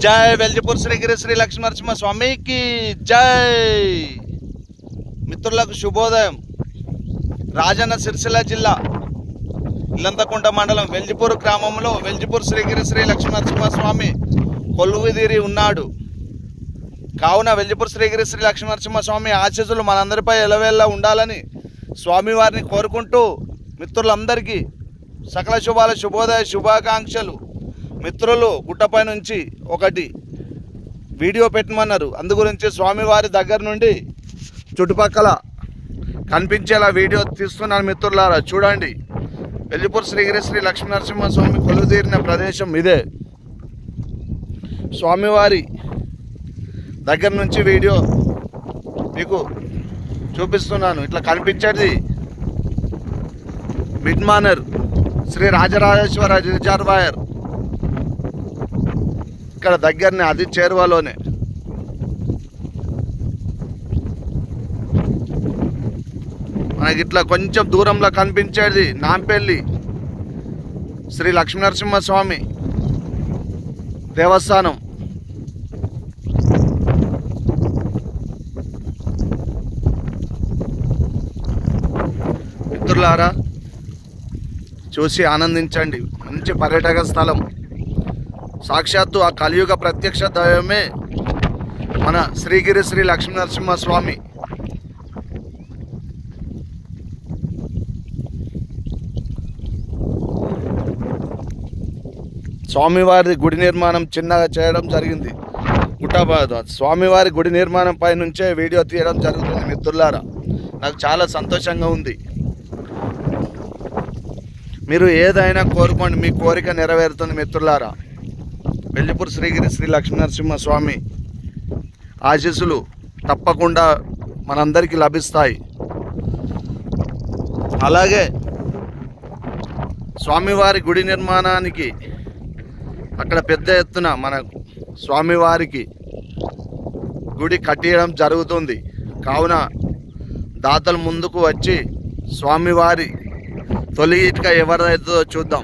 जय वेल्जपूर श्रीगिरी श्री लक्ष्मी नरसिंह स्वामी की जय। మిత్రులకు శుభోదయం। రాజన్న సిరిసిల్ల జిల్లా ఇల్లంతకుంట మండలం వెల్జిపూర్ గ్రామంలో వెల్జిపూర్ శ్రీగిరి శ్రీ లక్ష్మీ నరసింహ స్వామి కొలువుదీరి ఉన్నాడు కావున వెల్జిపూర్ శ్రీగిరి శ్రీ లక్ష్మీ నరసింహ స్వామి ఆశీస్సులు మనందరిపై ఎలవేళలా ఉండాలని స్వామివారిని కోరుకుంటూ మిత్రులందరికీ సకల శుభాల శుభోదయ శుభాకాంక్షలు। మిత్రులు గుట్టపై నుంచి ఒకటి వీడియో పెట్టమన్నారు, అందుగురించి స్వామివారి దగ్గర నుండి చుట్టుపక్కల కనిపించేలా వీడియో తీస్తున్నాను మిత్రులారా, చూడండి। వెల్జిపూర్ శ్రీగిరి శ్రీ లక్ష్మీ నరసింహ స్వామి కొలువుదీరిన ప్రదేశం ఇదే। స్వామివారి దగ్గర నుంచి వీడియో మీకు చూపిస్తున్నాను। ఇట్లా కనిపించేది మిడ్మానర్ శ్రీ రాజరాజేశ్వర రిజర్వాయర్, ఇక్కడ దగ్గరనే, అది చేరువలోనే। మనకి ఇట్లా కొంచెం దూరంలో కనిపించేది నాంపల్లి శ్రీ లక్ష్మీ నరసింహ స్వామి దేవస్థానం। మిత్రులారా చూసి ఆనందించండి, మంచి పర్యాటక స్థలం। సాక్షాత్తు ఆ కలియుగ ప్రత్యక్ష దైవమే మన శ్రీగిరి శ్రీ లక్ష్మీ నరసింహ స్వామి। స్వామివారి గుడి నిర్మాణం చిన్నగా చేయడం జరిగింది గుట్టాబాద్। స్వామివారి గుడి నిర్మాణం పై నుంచే వీడియో తీయడం జరుగుతుంది మిత్రులారా, నాకు చాలా సంతోషంగా ఉంది। మీరు ఏదైనా కోరుకోండి, మీ కోరిక నెరవేరుతుంది మిత్రులారా। వెల్జిపూర్ శ్రీగిరి శ్రీ లక్ష్మీ నరసింహ స్వామి ఆశీస్సులు తప్పకుండా మనందరికీ లభిస్తాయి। అలాగే స్వామివారి గుడి నిర్మాణానికి అక్కడ పెద్ద ఎత్తున మన స్వామివారికి గుడి కట్టేయడం జరుగుతుంది కావున దాతలు ముందుకు వచ్చి స్వామివారి తొలి ఇటుక ఎవరిదైతుందో చూద్దాం।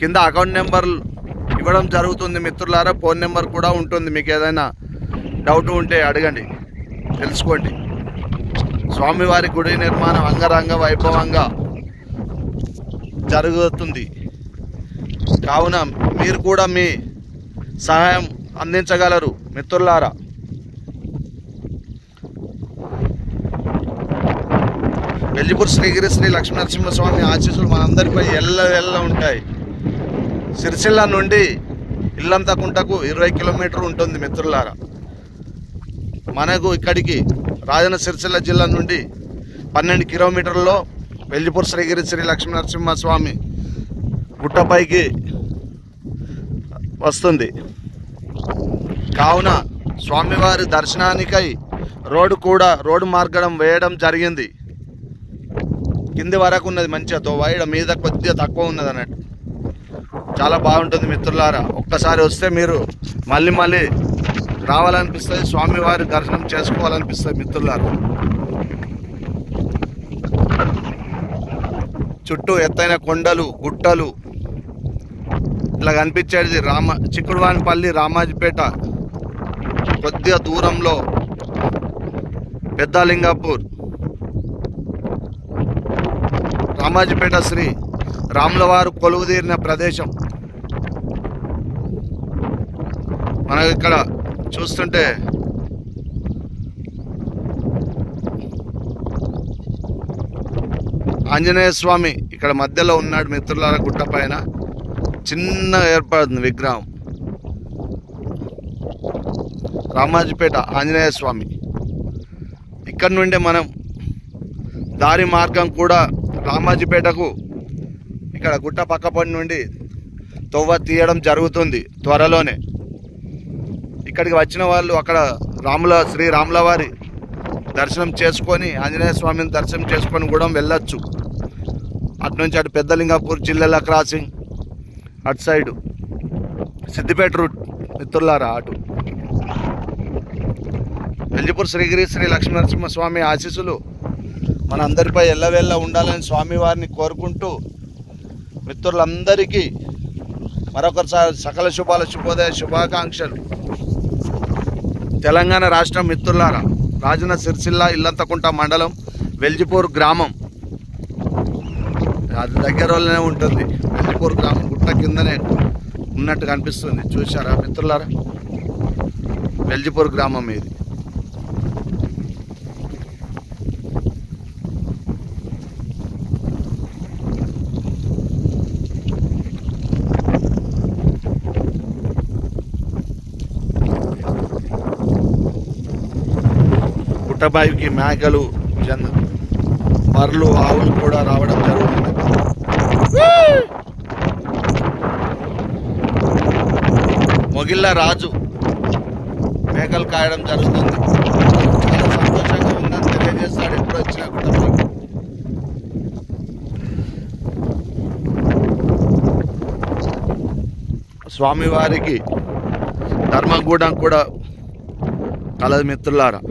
కింద అకౌంట్ నెంబర్ ఇవ్వడం జరుగుతుంది మిత్రులారా, ఫోన్ నెంబర్ కూడా ఉంటుంది, మీకు ఏదైనా డౌట్ ఉంటే అడగండి, తెలుసుకోండి। స్వామివారి గుడి నిర్మాణం అంగరంగ వైభవంగా జరుగుతుంది కావున మీరు కూడా మీ సహాయం అందించగలరు మిత్రులారా। వెల్జిపూర్ శ్రీగిరి శ్రీ లక్ష్మీ నరసింహ స్వామి ఆశీస్సులు మనందరిపై ఎల్ల ఉంటాయి। సిరిసిల్ల నుండి ఇల్లంతకుంటకు 20 కిలోమీటర్ ఉంటుంది మిత్రులారా। మనకు ఇక్కడికి రాజన్న సిరిసిల్ల జిల్లా నుండి 12 కిలోమీటర్లలో వెల్జిపూర్ శ్రీగిరి శ్రీ లక్ష్మీ నరసింహ స్వామి గుట్టపైకి వస్తుంది కావున స్వామివారి దర్శనానికై రోడ్డు మార్గం వేయడం జరిగింది। కింది వరకు ఉన్నది మంచిగా వైడ, మీద కొద్దిగా తక్కువ ఉన్నది అన్నట్టు, చాలా బాగుంటుంది మిత్రులారా। ఒక్కసారి వస్తే మీరు మళ్ళీ రావాలనిపిస్తుంది, స్వామివారి దర్శనం చేసుకోవాలనిపిస్తుంది మిత్రులారా। చుట్టూ ఎత్తైన కొండలు గుట్టలు ఇలా కనిపించేది చిక్కుడువానిపల్లి రామాజీపేట, కొద్దిగా దూరంలో పెద్దలింగాపూర్, రామాజీపేట శ్రీ రాములవారు కొలువుదీరిన ప్రదేశం। మనకి ఇక్కడ చూస్తుంటే ఆంజనేయ స్వామి ఇక్కడ మధ్యలో ఉన్నాడు మిత్రులారా, గుట్ట పైన చిన్న ఏర్పడుతుంది విగ్రహం, రామాజీపేట ఆంజనేయ స్వామి। ఇక్కడ నుండి మనం దారి మార్గం కూడా రామాజీపేటకు ఇక్కడ గుట్ట పక్కపడి నుండి తొవ్వ తీయడం జరుగుతుంది త్వరలోనే। ఇక్కడికి వచ్చిన వాళ్ళు అక్కడ శ్రీ రాములవారి దర్శనం చేసుకొని, ఆంజనేయ స్వామిని దర్శనం చేసుకొని కూడా వెళ్ళొచ్చు। అటు నుంచి అటు పెద్దలింగాపూర్ జిల్లాల క్రాసింగ్, అటు సైడు సిద్దిపేట రూట్ మిత్రులారా అటు। వెల్జిపూర్ శ్రీగిరి శ్రీ లక్ష్మీ నరసింహ స్వామి ఆశీస్సులు మనందరిపై ఎల్లవేళలా ఉండాలని స్వామివారిని కోరుకుంటూ మిత్రులందరికీ మరొకసారి సకల శుభాల శుభోదయ శుభాకాంక్షలు. తెలంగాణ రాష్ట్రం మిత్రులారా, రాజన్న సిరిసిల్ల ఇల్లంతకుంట మండలం వెల్జిపూర్ గ్రామం, అది దగ్గరలోనే ఉంటుంది. వెల్జిపూర్ గ్రామం గుట్ట కిందనే ఉన్నట్టు కనిపిస్తుంది. చూశారా మిత్రులారా, వెల్జిపూర్ గ్రామం ఇది. పుట్టబాయికి మేకలు, బర్రెలు, ఆవులు కూడా రావడం జరుగుతుంది. మొగిళ్ళ రాజు మేకలు కాయడం జరుగుతుంది. చాలా సంతోషంగా ఉందని తెలియజేస్తాడు ఎప్పుడు వచ్చినా కూడా. స్వామివారికి ధర్మగూడం కూడా కలదు మిత్రులారా.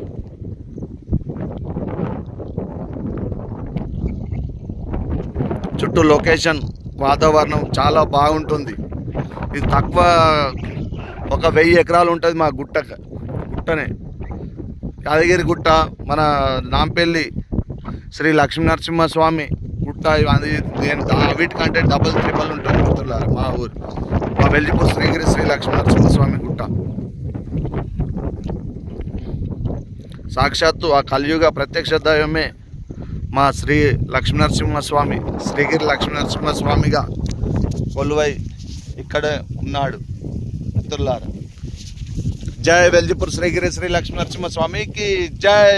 చుట్టూ లొకేషన్, వాతావరణం చాలా బాగుంటుంది. ఇది తక్కువ, ఒక 1000 ఎకరాలు ఉంటుంది మా గుట్టనే. యాదగిరి గుట్ట, మన నాంపల్లి శ్రీ లక్ష్మీనరసింహస్వామి గుట్ట, అది వీటికంటే డబుల్ ట్రిపుల్ ఉంటుంది మిత్రులారా మా ఊరు. మా వెల్జిపూర్ శ్రీగిరి శ్రీ లక్ష్మీనరసింహస్వామి గుట్ట. సాక్షాత్తు ఆ కలియుగ ప్రత్యక్ష దైవమే మా శ్రీ లక్ష్మీనరసింహస్వామి, శ్రీగిరి లక్ష్మీనరసింహస్వామిగా కొలువై ఇక్కడే ఉన్నాడు మిత్రులారా. జై వెల్జిపూర్ శ్రీగిరి శ్రీ లక్ష్మీనరసింహస్వామికి జై.